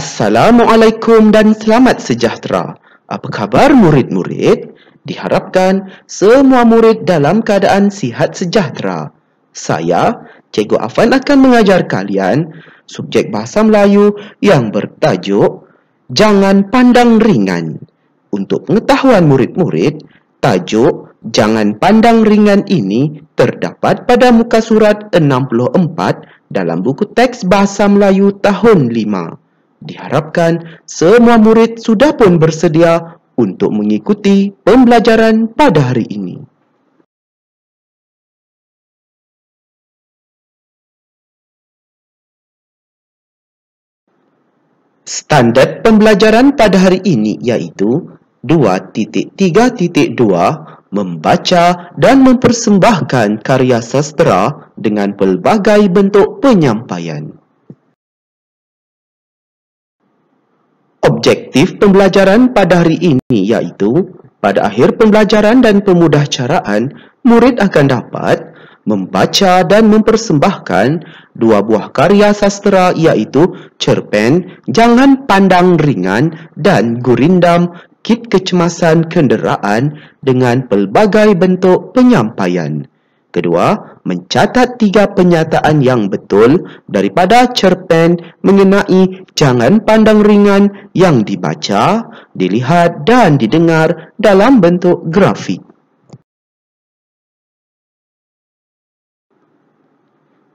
Assalamualaikum dan selamat sejahtera. Apa khabar murid-murid? Diharapkan semua murid dalam keadaan sihat sejahtera. Saya, Cikgu Afan akan mengajar kalian subjek Bahasa Melayu yang bertajuk Jangan Pandang Ringan. Untuk pengetahuan murid-murid, tajuk Jangan Pandang Ringan ini terdapat pada muka surat 64 dalam buku teks Bahasa Melayu tahun 5. Diharapkan semua murid sudah pun bersedia untuk mengikuti pembelajaran pada hari ini. Standard pembelajaran pada hari ini iaitu 2.3.2 membaca dan mempersembahkan karya sastera dengan pelbagai bentuk penyampaian. Objektif pembelajaran pada hari ini iaitu pada akhir pembelajaran dan pemudahcaraan, murid akan dapat membaca dan mempersembahkan dua buah karya sastera iaitu cerpen Jangan Pandang Ringan dan Gurindam Kit Kecemasan Kenderaan dengan pelbagai bentuk penyampaian. Kedua, mencatat 3 penyataan yang betul daripada cerpen mengenai Jangan Pandang Ringan yang dibaca, dilihat dan didengar dalam bentuk grafik.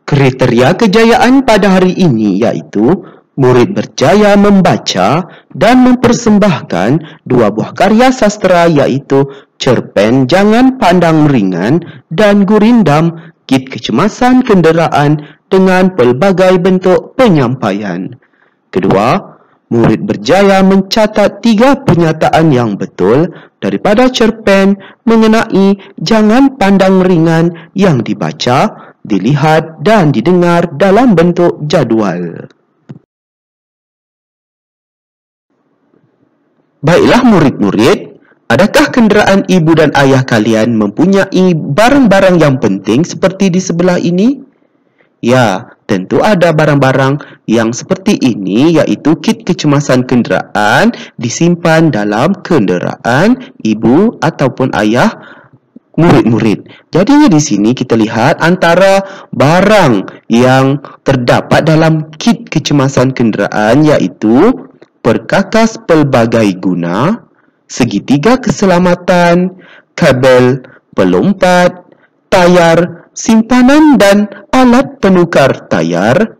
Kriteria kejayaan pada hari ini iaitu murid berjaya membaca dan mempersembahkan dua buah karya sastera iaitu cerpen Jangan Pandang Ringan dan Gurindam Kit Kecemasan Kenderaan dengan pelbagai bentuk penyampaian. Kedua, murid berjaya mencatat 3 pernyataan yang betul daripada cerpen mengenai Jangan Pandang Ringan yang dibaca, dilihat dan didengar dalam bentuk jadual. Baiklah murid-murid, adakah kenderaan ibu dan ayah kalian mempunyai barang-barang yang penting seperti di sebelah ini? Ya, tentu ada barang-barang yang seperti ini iaitu kit kecemasan kenderaan disimpan dalam kenderaan ibu ataupun ayah murid-murid. Jadinya di sini kita lihat antara barang yang terdapat dalam kit kecemasan kenderaan iaitu perkakas pelbagai guna, segitiga keselamatan, kabel pelompat, tayar, simpanan dan alat penukar tayar,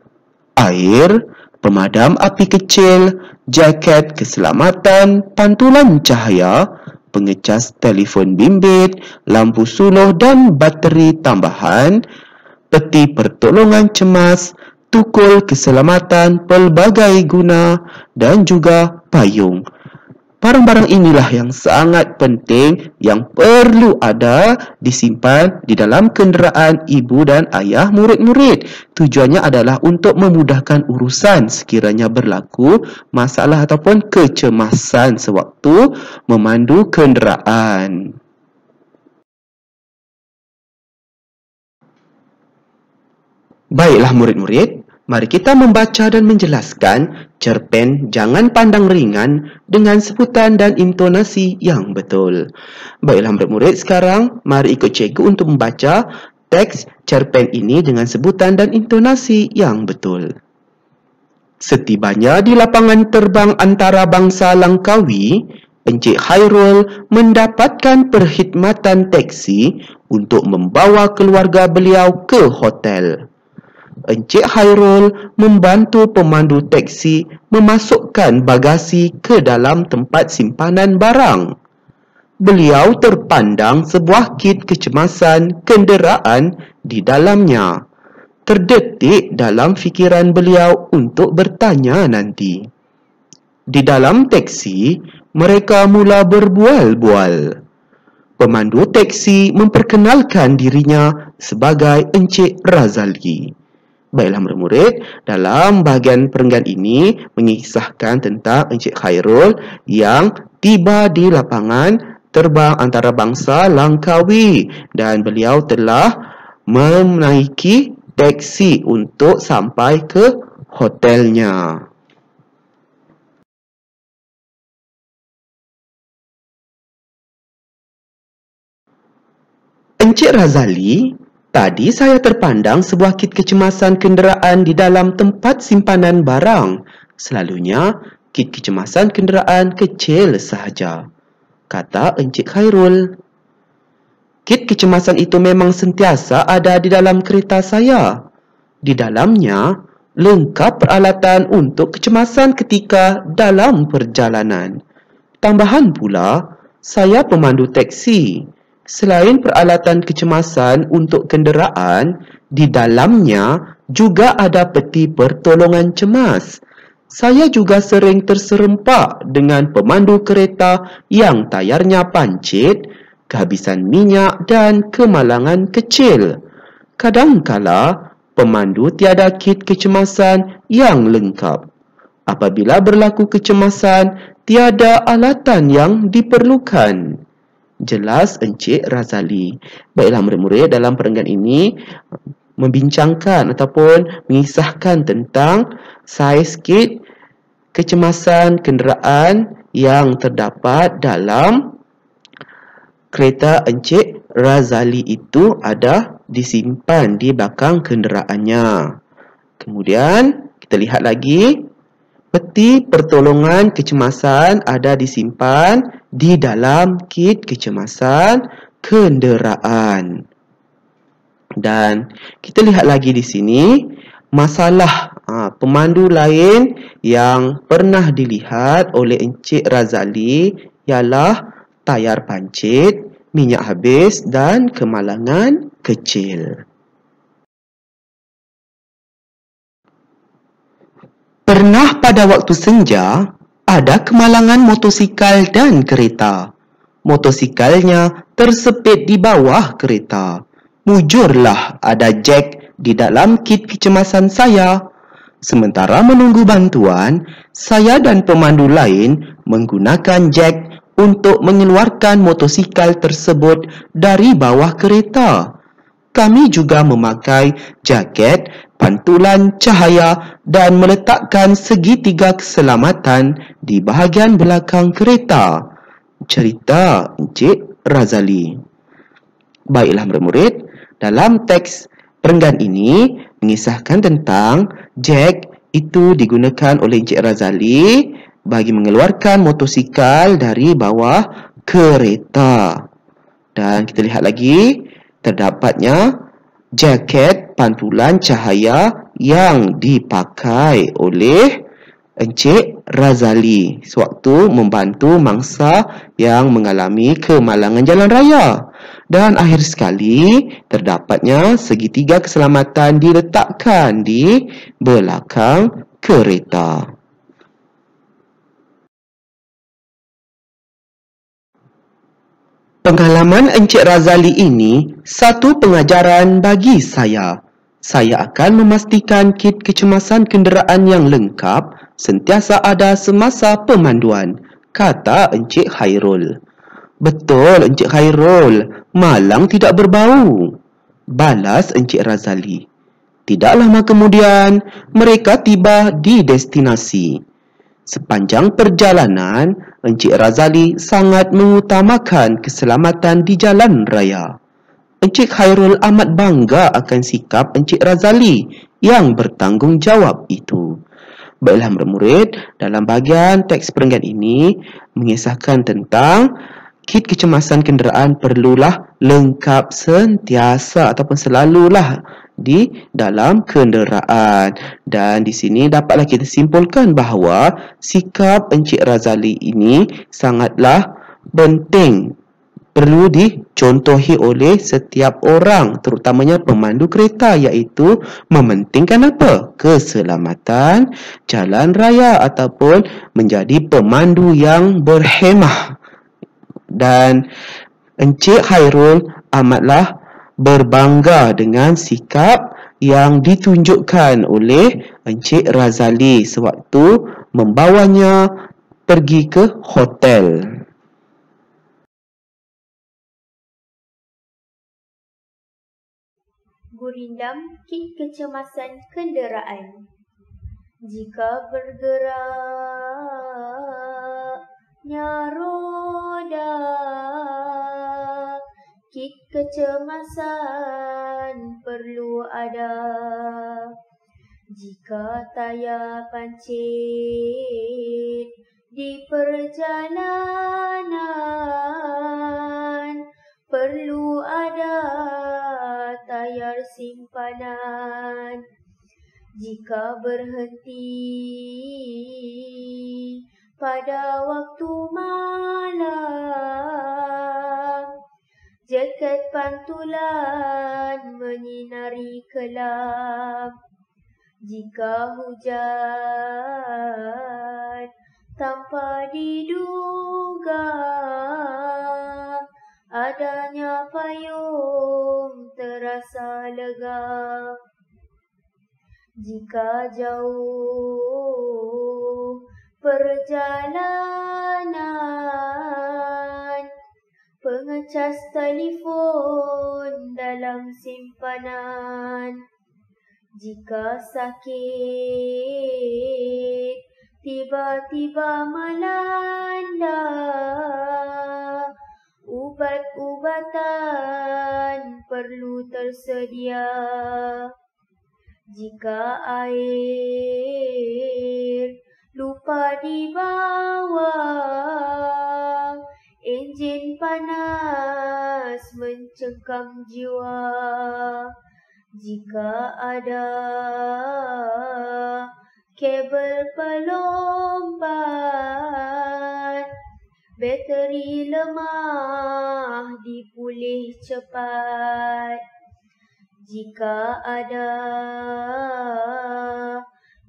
air, pemadam api kecil, jaket keselamatan, pantulan cahaya, pengecas telefon bimbit, lampu suluh dan bateri tambahan, peti pertolongan cemas, tukul keselamatan pelbagai guna dan juga payung. Barang-barang inilah yang sangat penting yang perlu ada disimpan di dalam kenderaan ibu dan ayah murid-murid. Tujuannya adalah untuk memudahkan urusan sekiranya berlaku masalah ataupun kecemasan sewaktu memandu kenderaan. Baiklah murid-murid, mari kita membaca dan menjelaskan cerpen Jangan Pandang Ringan dengan sebutan dan intonasi yang betul. Baiklah murid-murid, sekarang mari ikut cikgu untuk membaca teks cerpen ini dengan sebutan dan intonasi yang betul. Setibanya di lapangan terbang antarabangsa Langkawi, Encik Khairul mendapatkan perkhidmatan teksi untuk membawa keluarga beliau ke hotel. Encik Khairul membantu pemandu teksi memasukkan bagasi ke dalam tempat simpanan barang. Beliau terpandang sebuah kit kecemasan kenderaan di dalamnya. Terdetik dalam fikiran beliau untuk bertanya nanti. Di dalam teksi, mereka mula berbual-bual. Pemandu teksi memperkenalkan dirinya sebagai Encik Razali. Baiklah murid-murid, dalam bahagian perenggan ini mengisahkan tentang Encik Khairul yang tiba di lapangan terbang antarabangsa Langkawi dan beliau telah menaiki teksi untuk sampai ke hotelnya. Encik Razali, tadi saya terpandang sebuah kit kecemasan kenderaan di dalam tempat simpanan barang. Selalunya, kit kecemasan kenderaan kecil sahaja, kata Encik Khairul. Kit kecemasan itu memang sentiasa ada di dalam kereta saya. Di dalamnya, lengkap peralatan untuk kecemasan ketika dalam perjalanan. Tambahan pula, saya pemandu teksi. Selain peralatan kecemasan untuk kenderaan, di dalamnya juga ada peti pertolongan cemas. Saya juga sering terserempak dengan pemandu kereta yang tayarnya pancit, kehabisan minyak dan kemalangan kecil. Kadangkala, pemandu tiada kit kecemasan yang lengkap. Apabila berlaku kecemasan, tiada alatan yang diperlukan. Jelas Encik Razali. Baiklah murid-murid, dalam perenggan ini membincangkan ataupun mengisahkan tentang saiz kit kecemasan kenderaan yang terdapat dalam kereta Encik Razali itu ada disimpan di belakang kenderaannya. Kemudian kita lihat lagi, peti pertolongan kecemasan ada disimpan di dalam kit kecemasan kenderaan. Dan kita lihat lagi di sini masalah pemandu lain yang pernah dilihat oleh Encik Razali ialah tayar pancit, minyak habis dan kemalangan kecil. Pernah pada waktu senja, ada kemalangan motosikal dan kereta. Motosikalnya tersepit di bawah kereta. Mujurlah ada Jack di dalam kit kecemasan saya. Sementara menunggu bantuan, saya dan pemandu lain menggunakan Jack untuk mengeluarkan motosikal tersebut dari bawah kereta. Kami juga memakai jaket pantulan cahaya dan meletakkan segitiga keselamatan di bahagian belakang kereta. Cerita Encik Razali. Baiklah murid-murid, dalam teks perenggan ini mengisahkan tentang Jack itu digunakan oleh Encik Razali bagi mengeluarkan motosikal dari bawah kereta. Dan kita lihat lagi, terdapatnya jaket pantulan cahaya yang dipakai oleh Encik Razali sewaktu membantu mangsa yang mengalami kemalangan jalan raya. Dan akhir sekali, terdapatnya segitiga keselamatan diletakkan di belakang kereta. Pengalaman Encik Razali ini satu pengajaran bagi saya. Saya akan memastikan kit kecemasan kenderaan yang lengkap sentiasa ada semasa pemanduan, kata Encik Khairul. Betul Encik Khairul, malang tidak berbau, balas Encik Razali. Tidak lama kemudian, mereka tiba di destinasi. Sepanjang perjalanan, Encik Razali sangat mengutamakan keselamatan di jalan raya. Encik Khairul amat bangga akan sikap Encik Razali yang bertanggungjawab itu. Baiklah murid-murid, dalam bahagian teks perenggan ini mengisahkan tentang kit kecemasan kenderaan perlulah lengkap sentiasa ataupun selalulah di dalam kenderaan. Dan di sini dapatlah kita simpulkan bahawa sikap Encik Razali ini sangatlah penting, perlu dicontohi oleh setiap orang, terutamanya pemandu kereta, iaitu mementingkan apa? Keselamatan jalan raya ataupun menjadi pemandu yang berhemah. Dan Encik Khairul amatlah berbangga dengan sikap yang ditunjukkan oleh Encik Razali sewaktu membawanya pergi ke hotel. Gurindam kit kecemasan kenderaan. Jika bergeraknya roda, Kit kecemasan perlu ada. Jika tayar pancit di perjalanan, perlu ada tayar simpanan. Jika berhenti pada waktu malam, jaket pantulan menyinari kelam. Jika hujan tanpa diduga, adanya payung terasa lega. Jika jauh perjalanan, pengecas telefon dalam simpanan. Jika sakit tiba-tiba melanda, ubat-ubatan perlu tersedia. Jika air lupa dibawa, enjin panas mencengkam jiwa. Jika ada kabel pelompat, bateri lemah dipulih cepat. Jika ada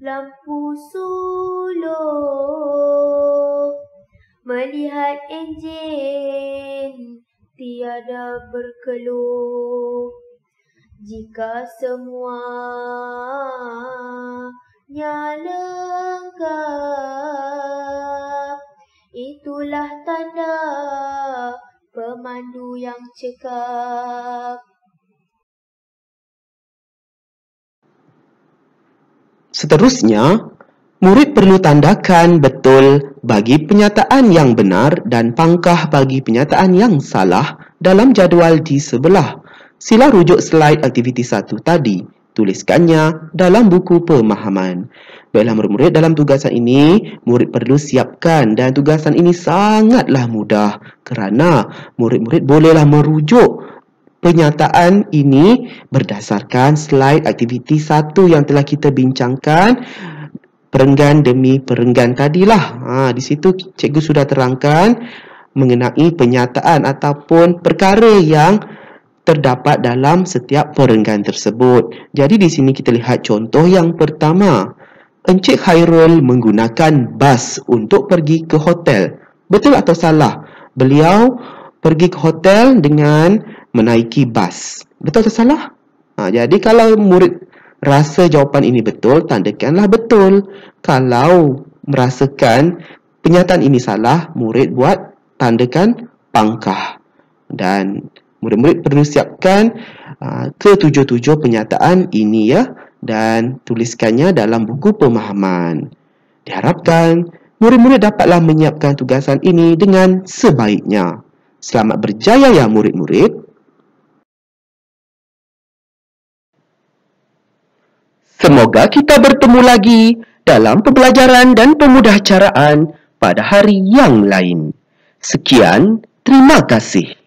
lampu sulur, melihat enjin tiada berkeluh. Jika semuanya lengkap, itulah tanda pemandu yang cekap. Seterusnya, murid perlu tandakan betul bagi penyataan yang benar dan pangkah bagi penyataan yang salah dalam jadual di sebelah. Sila rujuk slide aktiviti 1 tadi. Tuliskannya dalam buku pemahaman. Baiklah murid-murid, dalam tugasan ini, murid perlu siapkan dan tugasan ini sangatlah mudah kerana murid-murid bolehlah merujuk penyataan ini berdasarkan slide aktiviti 1 yang telah kita bincangkan perenggan demi perenggan tadilah. Di situ cikgu sudah terangkan mengenai penyataan ataupun perkara yang terdapat dalam setiap perenggan tersebut. Jadi di sini kita lihat contoh yang pertama. Encik Khairul menggunakan bas untuk pergi ke hotel. Betul atau salah? Beliau pergi ke hotel dengan menaiki bas. Betul atau salah? Jadi kalau murid rasa jawapan ini betul, tandakanlah betul. Kalau merasakan penyataan ini salah, murid buat tandakan pangkah. Dan murid-murid perlu siapkan ke-7 penyataan ini ya, dan tuliskannya dalam buku pemahaman. Diharapkan murid-murid dapatlah menyiapkan tugasan ini dengan sebaiknya. Selamat berjaya ya murid-murid. Semoga kita bertemu lagi dalam pembelajaran dan pemudahcaraan pada hari yang lain. Sekian, terima kasih.